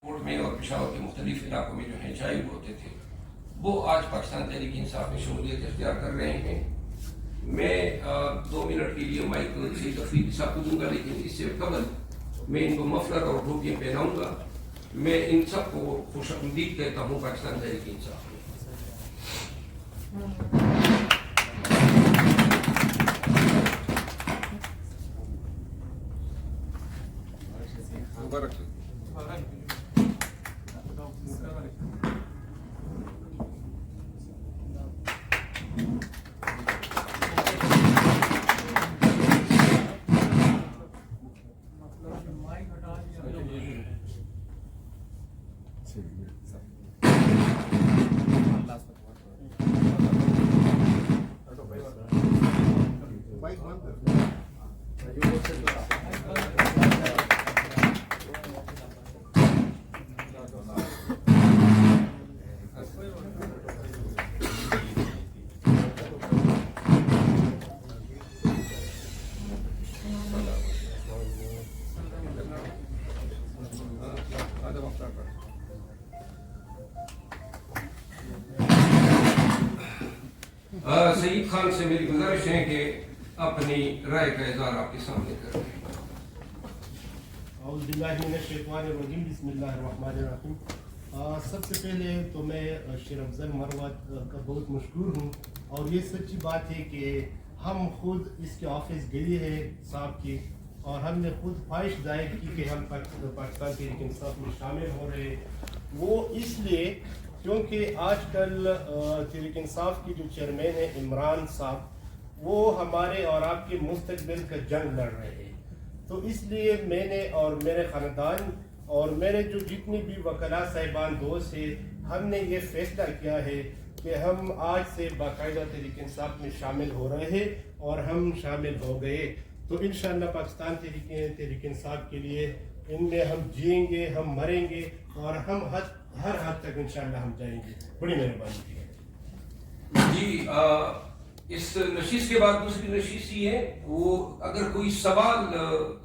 کوٹ میں اور پشاور کے مختلف علاقوں میں جو ہیں چائے ہوتے تھے وہ آج پاکستان تحریک انصاف میں شمولیت اختیار کر رہے ہیں. میں 2 منٹ کے لیے مائک سے تفریح صاحب کو دوں گا، لیکن اس سے قبل میں ان کو مفلر اور ٹوپیاں پہناؤں گا. میں ان سب کو خوش آمدید کہتا ہوں پاکستان تحریک انصاف میں. سعید خان سے میری گزارش ہے کہ اپنی رائے کا اظہار آپ کے سامنے کریں. اعوذ باللہ من الشیطان الرجیم، بسم اللہ الرحمن الرحیم. سب سے پہلے تو میں شیر افضل مروت کا بہت مشکور ہوں، اور یہ سچی بات ہے کہ ہم خود اس کے آفس گئے ہیں صاحب کی، اور ہم نے خود خواہش ظاہر کی کہ ہم پاکستان تحریک انصاف میں شامل ہو رہے ہیں. وہ اس لیے کیونکہ آج کل تحریک انصاف کی جو چیئرمین ہے عمران صاحب، وہ ہمارے اور آپ کے مستقبل کا جنگ لڑ رہے ہیں. تو اس لیے میں نے اور میرے خاندان اور میرے جو جتنی بھی وکلاء صاحبان دوست ہیں، ہم نے یہ فیصلہ کیا ہے کہ ہم آج سے باقاعدہ تحریک انصاف میں شامل ہو رہے ہیں، اور ہم شامل ہو گئے. تو انشاءاللہ پاکستان تحریک انصاف کے لیے ان میں ہم جئیں گے، ہم مریں گے، اور ہم ہر حد تک انشاءاللہ ہم جائیں گے. بڑی مہربانی جی. اس نشست کے بعد دوسری نشست یہ ہے، وہ اگر کوئی سوال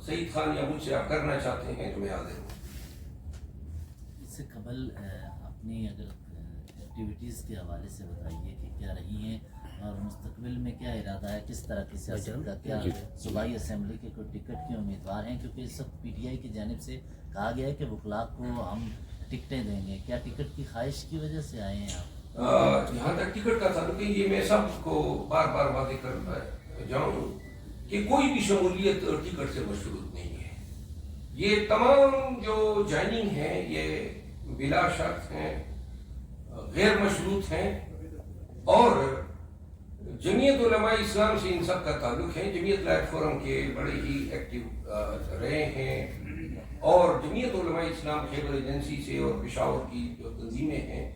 سعید خان یا مجھ سے آپ کرنا چاہتے ہیں تو میں حاضر ہوں. اس سے قبل اپنی اگر ایکٹیویٹیز کے حوالے سے بتائیے کہ کیا رہی ہیں، اور مستقبل میں کیا ارادہ ہے، کس طرح کی سیاست کا، کیا صوبائی اسمبلی کے کوئی ٹکٹ کے امیدوار ہیں؟ کیونکہ اس وقت پی ٹی آئی کی جانب سے کہا گیا ہے کہ وکلاء کو ہم ٹکٹیں دیں گے. کیا ٹکٹ کی خواہش کی وجہ سے آئے ہیں آپ؟ جہاں تک ٹکٹ کا تعلق ہے، یہ میں سب کو بار بار واضح کر جاؤں کہ کوئی بھی شمولیت ٹکٹ سے مشروط نہیں ہے. یہ تمام جو جوائننگ ہیں یہ بلا شرط ہیں، غیر مشروط ہیں، اور جمعیت علماء اسلام سے ان سب کا تعلق ہے. جمعیت لائٹ فورم کے بڑے ہی ایکٹیو رہے ہیں، اور جمعیت علماء اسلام خیبر ایجنسی سے اور پشاور کی جو تنظیمیں ہیں،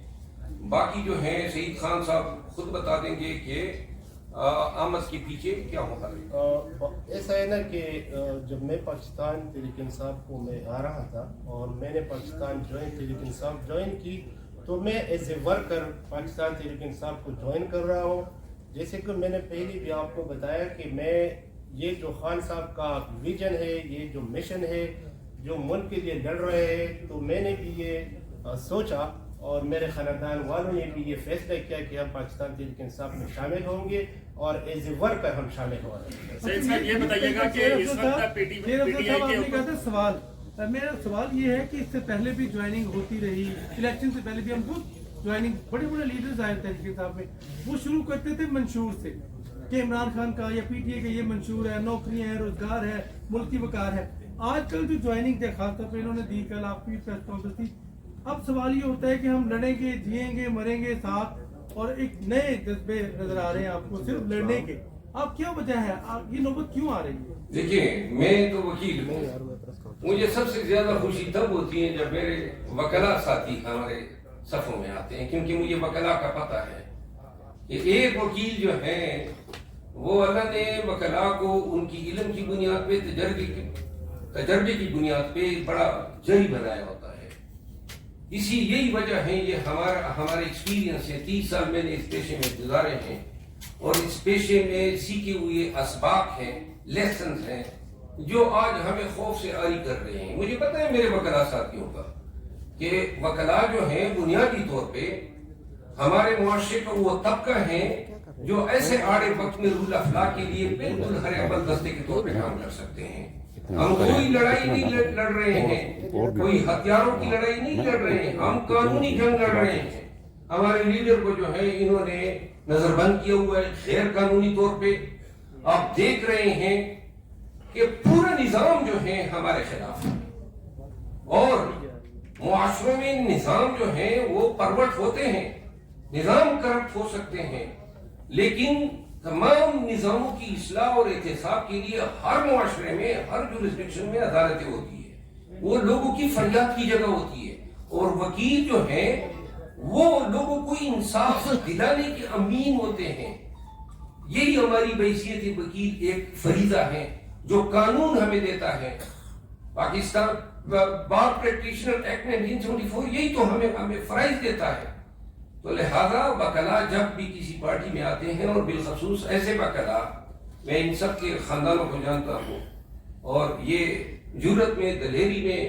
باقی جو ہیں سعید خان صاحب خود بتا دیں گے کہ آمد کے پیچھے کیا ہوتا ہے. ایسا ہے نا کہ جب میں پاکستان تحریک انصاف کو میں آ رہا تھا، اور میں نے پاکستان تحریک انصاف جوائن کی، تو میں as a worker Pakistan Tehreek Insaf کو جوائن کر رہا ہوں. جیسے کہ میں نے پہلے بھی آپ کو بتایا کہ میں یہ جو خان صاحب کا ویژن ہے، یہ جو مشن ہے، جو ملک کے لیے لڑ رہے ہیں، تو میں نے بھی یہ سوچا، اور میرے خاندان والوں نے بھی یہ فیصلہ کیا کہ ہم پاکستان تحریک انصاف میں شامل ہوں گے، اور ایز اے ورکر ہم شامل ہو رہے ہیں. سعید صاحب یہ بتائیے گا کہ اس وقت پی ٹی آئی کے سوال، میرا سوال یہ ہے کہ اس سے پہلے بھی جوائننگ ہوتی رہی، الیکشن سے پہلے بھی ہم خود جوائننگ بڑے بڑے لیڈرز آئے تحریک انصاف میں، وہ شروع کرتے تھے منشور سے کہ عمران خان کا یا پی ٹی اے کا یہ منشور ہے، نوکریاں ہیں، روزگار ہے، ملکی وقار ہے. آج کل جو جوائننگ ہے، خاص طور پہ انہوں نے دی، کل آپ کی پریس کانفرنس تھی، اب سوال یہ ہوتا ہے کہ ہم لڑیں گے، جیئیں گے، مریں گے ساتھ، اور ایک نئے جذبے نظر آ رہے ہیں آپ کو صرف لڑنے کے. اب کیا وجہ ہے، یہ نوبت کیوں آ رہی ہے؟ دیکھیں، میں تو وکیل ہوں، مجھے سب سے زیادہ خوشی تب ہوتی ہے جب میرے وکلاء ساتھی ہمارے صفوں میں آتے ہیں، کیونکہ مجھے وکلاء کا پتہ ہے کہ ایک وکیل جو ہے وہ اللہ نے وکلاء کو ان کی علم کی بنیاد پہ، تجربے کی بنیاد پہ بڑا جری بنایا ہوتا ہے. یہی وجہ ہے، یہ ہمارے ایکسپیرینس ہے. 30 سال میں نے اس پیشے میں گزارے ہیں، اور اس پیشے میں سیکھے ہوئے اسباق ہیں، لیسنز ہیں، جو آج ہمیں خوف سے عاری کر رہے ہیں. مجھے پتہ ہے میرے وکلاء ساتھیوں کا کہ وکلا جو ہیں بنیادی طور پہ ہمارے معاشرے کا وہ طبقہ ہے جو ایسے آڑے وقت میں رول افلا کے لیے بالکل ہر عمل دستے کے طور پہ کام کر سکتے ہیں. ہم کوئی لڑائی نہیں لڑ رہے ہیں, کوئی ہتھیاروں کی لڑائی نہیں لڑ رہے ہیں, ہم قانونی جنگ لڑ رہے ہیں. ہمارے لیڈر کو جو ہے انہوں نے نظر بند کیا ہوا ہے غیر قانونی طور پہ. آپ دیکھ رہے ہیں کہ پورا نظام جو ہے ہمارے خلاف ہے, اور معاشروں میں نظام جو ہے وہ پرورٹ ہوتے ہیں, نظام کرپٹ ہو سکتے ہیں, لیکن تمام نظاموں کی اصلاح اور احتساب کے لیے ہر معاشرے میں ہر جورسڈکشن میں عدالتیں ہوتی ہے, وہ لوگوں کی فریاد کی جگہ ہوتی ہے, اور وکیل جو ہے وہ لوگوں کو انصاف دلانے کے امین ہوتے ہیں. یہی ہماری بحیثیت وکیل ایک فریضہ ہے جو قانون ہمیں دیتا ہے. پاکستان بار پریکٹیشنر ایکٹ 1974 یہی تو ہمیں فرائض دیتا ہے. تو لہذا وکلا جب بھی کسی پارٹی میں آتے ہیں, اور بالخصوص ایسے وکلا, میں ان سب کے خاندانوں کو جانتا ہوں, اور یہ جرت میں, دلیری میں,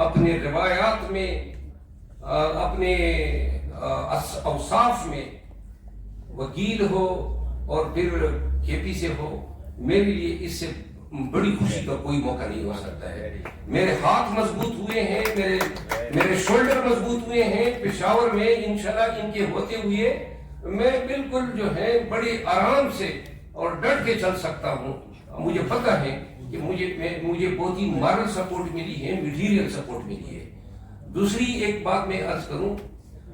اپنے روایات میں, اپنے اوصاف میں, وکیل ہو اور پھر کے پی سے ہو, میرے لیے اس سے بڑی خوشی کا کوئی موقع نہیں ہو سکتا ہے. میرے ہاتھ مضبوط ہوئے ہیں, میرے شولڈر مضبوط ہوئے ہیں. پشاور میں انشاءاللہ ان کے ہوتے ہوئے میں بالکل جو ہے بڑے آرام سے اور ڈٹ کے چل سکتا ہوں. مجھے پتہ ہے کہ مجھے بہت ہی مارل سپورٹ ملی ہے, میٹیریل سپورٹ ملی ہے. دوسری ایک بات میں عرض کروں,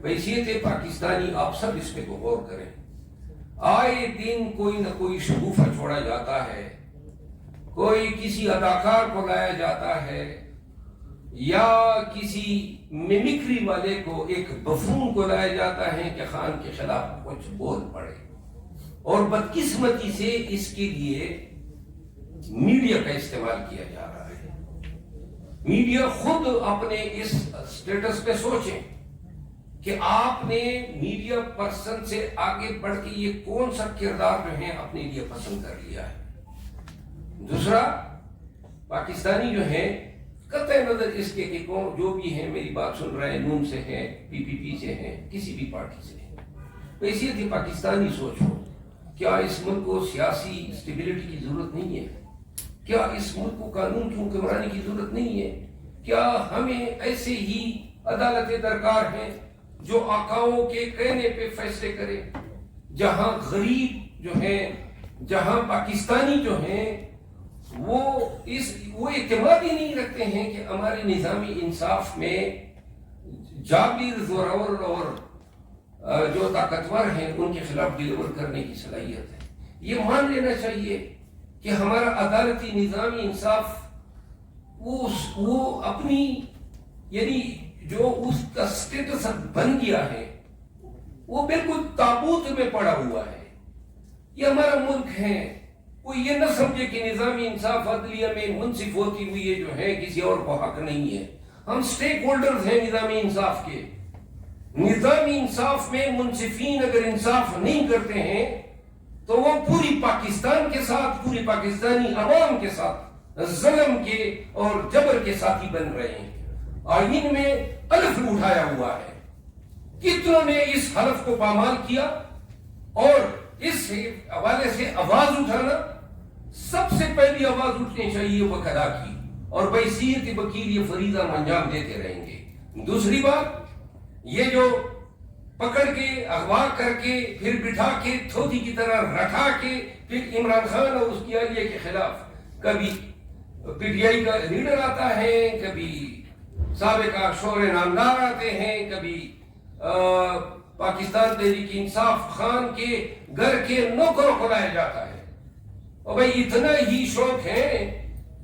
بحیثیت پاکستانی آپ سب اس پہ غور کریں. آئے دن کوئی نہ کوئی شگوفہ چھوڑا جاتا ہے, کوئی کسی اداکار کو لایا جاتا ہے, یا کسی میمکری والے کو, ایک بفون کو لایا جاتا ہے کہ خان کے خلاف کچھ بول پڑے. اور بدقسمتی سے اس کے لیے میڈیا کا استعمال کیا جا رہا ہے. میڈیا خود اپنے اس سٹیٹس پہ سوچیں کہ آپ نے میڈیا پرسن سے آگے بڑھ کے یہ کون سا کردار جو ہے اپنے لیے پسند کر لیا ہے. دوسرا, پاکستانی جو ہے قطع نظر اس کے کہ کون جو بھی ہیں میری بات سن رہے ہیں, نون سے ہیں, پی پی پی سے ہیں, کسی بھی پارٹی سے ہیں, بحیثیت پاکستانی سوچ ہو, کیا اس ملک کو سیاسی اسٹیبلٹی کی ضرورت نہیں ہے؟ کیا اس ملک کو قانون کی حکمرانی کی ضرورت نہیں ہے؟ کیا ہمیں ایسے ہی عدالتیں درکار ہیں جو آقاؤں کے کہنے پہ فیصلے کرے, جہاں غریب جو ہیں, جہاں پاکستانی جو ہیں وہ اعتماد ہی نہیں رکھتے ہیں کہ ہمارے نظامی انصاف میں جابر, زورور اور جو طاقتور ہیں ان کے خلاف ڈیلیور کرنے کی صلاحیت ہے. یہ مان لینا چاہیے کہ ہمارا عدالتی نظامی انصاف وہ اپنی یعنی جو اس کا سٹیٹس بن گیا ہے وہ بالکل تابوت میں پڑا ہوا ہے. یہ ہمارا ملک ہے, کوئی یہ نہ سمجھے کہ نظامی انصاف عدلیہ میں منصف ہوتی ہوئی یہ جو ہے کسی اور کو حق نہیں ہے. ہم سٹیک ہولڈرز ہیں نظامی انصاف کے. نظامی انصاف میں منصفین اگر انصاف نہیں کرتے ہیں تو وہ پوری پاکستان کے ساتھ, پوری پاکستانی عوام کے ساتھ ظلم کے اور جبر کے ساتھی بن رہے ہیں. آئین میں حلف اٹھایا ہوا ہے, کتنوں نے اس حلف کو پامال کیا, اور اس حوالے سے آواز اٹھانا, سب سے پہلی آواز اٹھنی چاہیے وکلا کی, اور بحیثیت وکیل یہ فریضہ انجام دیتے رہیں گے. دوسری بات, یہ جو پکڑ کے اغوا کر کے پھر بٹھا کے تھوتی کی طرح رکھا کے پھر عمران خان اور اس کی اہلیہ کے خلاف کبھی پی ٹی آئی کا لیڈر آتا ہے, کبھی سابقہ شور نامدار آتے ہیں, کبھی پاکستان تحریک انصاف خان کے گھر کے نوکروں کو لایا جاتا ہے. اور بھائی اتنا ہی شوق ہے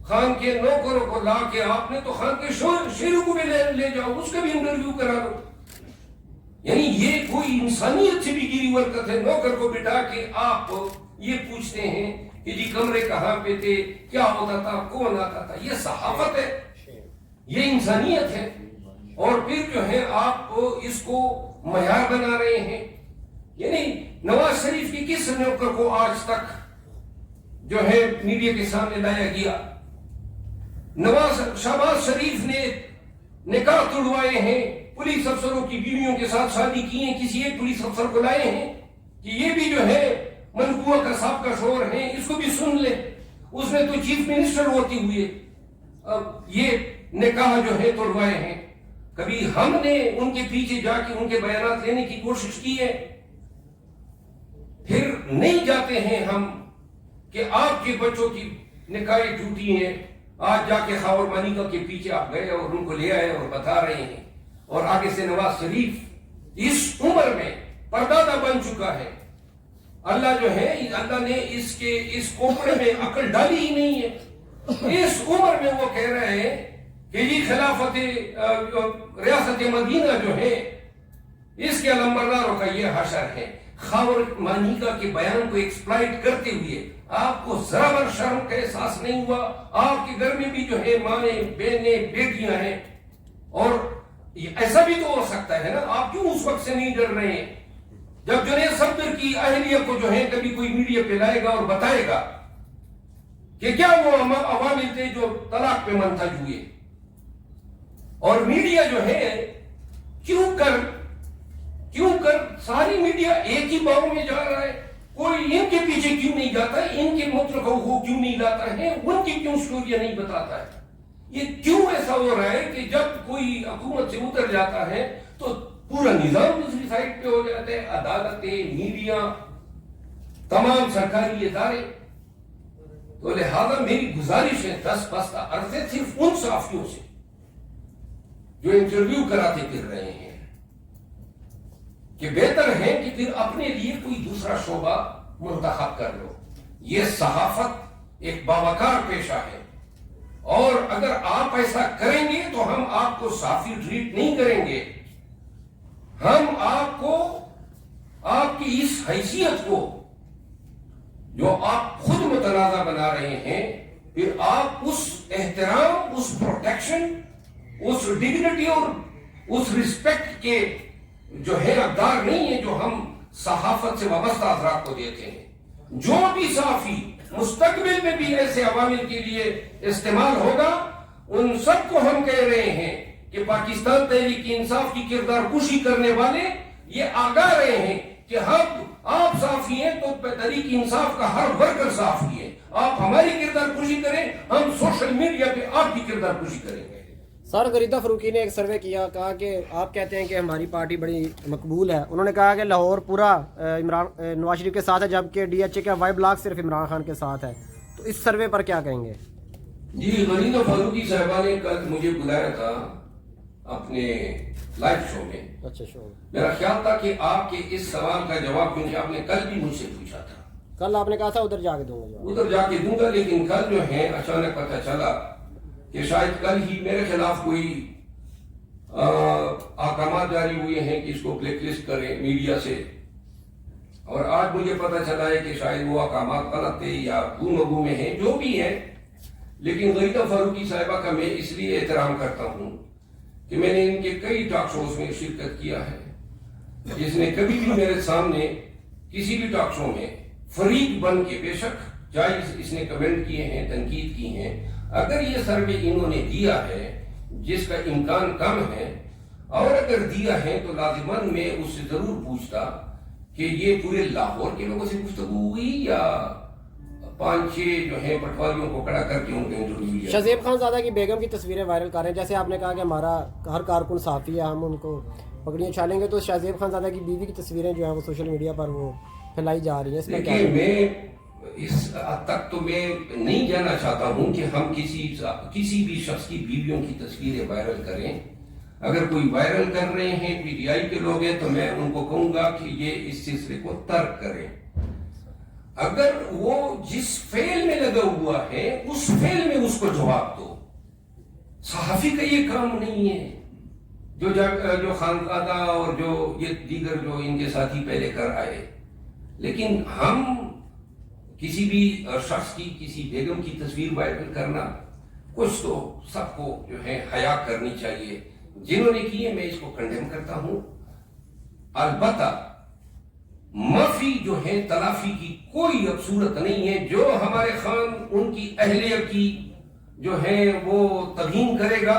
خان کے نوکروں کو لا کے آپ نے تو خان کے شیروں کو بھی لے جاؤ, اس کا بھی انٹرویو کرا دو. یعنی یہ کوئی انسانیت سے بھی گری ورکت ہے. نوکر کو بٹھا کے آپ یہ پوچھتے ہیں کہ جی کمرے کہاں پہ تھے, کیا ہوتا تھا, کون آتا تھا. یہ صحافت ہے, یہ انسانیت ہے. اور پھر جو ہے آپ اس کو معیار بنا رہے ہیں. یعنی نواز شریف کی کس نوکر کو آج تک جو ہے میڈیا کے سامنے لایا گیا؟ شہباز شریف نے نکاح توڑوائے ہیں, پولیس افسروں کی بیویوں کے ساتھ شادی کی ہیں, کسی ایک پولیس افسر کو لائے ہیں کہ یہ بھی جو ہے منقوہ کا سابقہ شوہر ہیں, اس کو بھی سن لے, اس نے تو چیف منسٹر ہوتی ہوئی اب یہ نکاح جو ہے توڑوائے ہیں. کبھی ہم نے ان کے پیچھے جا کے ان کے بیانات لینے کی کوشش کی ہے؟ پھر نہیں جاتے ہیں ہم کہ آپ کے بچوں کی نکاحیں ٹوٹی ہیں, آج جا کے خاور مانیکا کے پیچھے آپ گئے اور ان کو لے آئے اور بتا رہے ہیں, اور آگے سے نواز شریف اس عمر میں پردادا بن چکا ہے. اللہ جو ہے, اللہ نے اس کوپڑے میں عقل ڈالی ہی نہیں ہے. اس عمر میں وہ کہہ رہے ہیں کہ یہ خلافت ریاست مدینہ جو ہے اس کے علمبرداروں کا یہ حشر ہے. خاور مانیکا کے بیان کو ایکسپلائٹ کرتے ہوئے آپ کو ذرا بر شرم کا احساس نہیں ہوا؟ آپ کے گھر میں بھی جو ہے ماں بہنیں بیٹیاں ہیں, اور ایسا بھی تو ہو سکتا ہے نا, آپ کیوں اس وقت سے نہیں ڈر رہے ہیں جب جنید صفدر کی اہلیہ کو جو ہے کبھی کوئی میڈیا پہ لائے گا اور بتائے گا کہ کیا وہ عوامل تھے جو طلاق پہ منتج ہوئے, اور میڈیا جو ہے کیوں کر ساری میڈیا ایک ہی باؤں میں جا رہا ہے, کوئی ان کے پیچھے کیوں نہیں جاتا ہے, ان کے مطلقوں کو کیوں نہیں لاتا ہے, ان کی کیوں سٹوریاں نہیں بتاتا ہے؟ یہ کیوں ایسا ہو رہا ہے کہ جب کوئی حکومت سے اتر جاتا ہے تو پورا نظام دوسری سائڈ پہ ہو جاتا ہے, عدالتیں, میڈیا, تمام سرکاری ادارے. تو لہذا میری گزارش ہے 10 بستہ عرصے صرف ان صحافیوں سے جو انٹرویو کراتے پھر رہے ہیں کہ بہتر ہے کہ پھر اپنے لیے کوئی دوسرا شعبہ منتخب کر لو. یہ صحافت ایک باوقار پیشہ ہے, اور اگر آپ ایسا کریں گے تو ہم آپ کو صحافی ٹریٹ نہیں کریں گے. ہم آپ کو, آپ کی اس حیثیت کو جو آپ خود متنازع بنا رہے ہیں, پھر آپ اس احترام, اس پروٹیکشن, اس ڈگنیٹی اور اس رسپیکٹ کے جو ہے حقدار نہیں ہے جو ہم صحافت سے وابستہ حضرات کو دیتے ہیں. جو بھی صحافی مستقبل میں بھی ایسے عوامل کے لیے استعمال ہوگا, ان سب کو ہم کہہ رہے ہیں کہ پاکستان تحریک انصاف کی کردار کشی کرنے والے یہ آگاہ رہے ہیں کہ ہم آپ صحافی ہیں تو تحریک انصاف کا ہر ورکر صحافی ہے. آپ ہماری کردار کشی کریں, ہم سوشل میڈیا پہ آپ کی کردار کشی کریں گے. سر غریدہ فروقی نے ایک سروے کیا, کہا کہ آپ کہتے ہیں کہ ہماری پارٹی بڑی مقبول ہے. انہوں نے کہا کہ لاہور پورا نواز شریف کے ساتھ ہے, جبکہ ڈی ایچ اے کا وائی بلاک صرف عمران خان کے ساتھ ہے. تو اس سروے پر کیا کہیں گے؟ جی, غریدہ فاروقی صاحبہ نے کل مجھے بلایا تھا اپنے لائیو شو میں. اچھا شو. میرا خیال تھا کہ آپ کے اس سوال کا جواب کیونکہ آپ نے کل بھی مجھ سے پوچھا تھا, کل آپ نے کہا تھا ادھر جا کے دوں گا, ادھر جا کے دوں گا, لیکن کل جو ہے اچانک پتہ چلا کہ شاید کل ہی میرے خلاف کوئی احکامات جاری ہوئے ہیں کہ اس کو بلیک لسٹ کریں میڈیا سے, اور آج مجھے پتہ چلا ہے کہ شاید وہ احکامات غلط تھے یا گم میں ہیں, جو بھی ہیں. لیکن غریدہ فاروقی صاحبہ کا میں اس لیے احترام کرتا ہوں کہ میں نے ان کے کئی ٹاک شوز میں شرکت کیا ہے. جس نے کبھی بھی میرے سامنے کسی بھی ٹاک شو میں فریق بن کے, بے شک جائز اس نے کمنٹ کیے ہیں, تنقید کی ہیں, اگر یہ سروے انہوں نے دیا ہے جس کا امکان کم ہے, اور اگر دیا ہے تو لازماً میں اس سے ضرور پوچھتا کہ یہ پورے لاہور کے لوگوں سے گفتگو ہوئی یا 5-6 جو ہیں پٹواریوں کو کھڑا کر کے ان کے انٹرویو. شہزیب خان زادہ کی بیگم کی تصویریں وائرل کر رہے ہیں, جیسے آپ نے کہا کہ ہمارا ہر کارکن صحافی ہے, ہم ان کو پکڑیاں چھالیں گے, تو شہزیب خان زادہ کی بیوی کی تصویریں جو ہیں وہ سوشل میڈیا پر وہ پھیلائی جا رہی ہیں. اس پر کیا میں اس حد تک تو میں نہیں جانا چاہتا ہوں کہ ہم کسی بھی شخص کی بیویوں کی تصویریں وائرل کریں. اگر کوئی وائرل کر رہے ہیں پی ٹی آئی کے لوگ ہیں تو میں ان کو کہوں گا کہ یہ اس سلسلے کو ترک کریں. اگر وہ جس فعل میں لگا ہوا ہے اس فعل میں اس کو جواب دو. صحافی کا یہ کام نہیں ہے جو خانزادہ اور جو یہ دیگر جو ان کے ساتھی پہلے کر آئے. لیکن ہم کسی بھی شخص کی, کسی بیگم کی تصویر وائرل کرنا, کچھ تو سب کو جو ہے حیا کرنی چاہیے. جنہوں نے کی ہے میں اس کو کنڈیم کرتا ہوں. البتہ معافی جو ہے تلافی کی کوئی اب صورت نہیں ہے. جو ہمارے خان, ان کی اہلیہ کی جو ہے وہ توہین کرے گا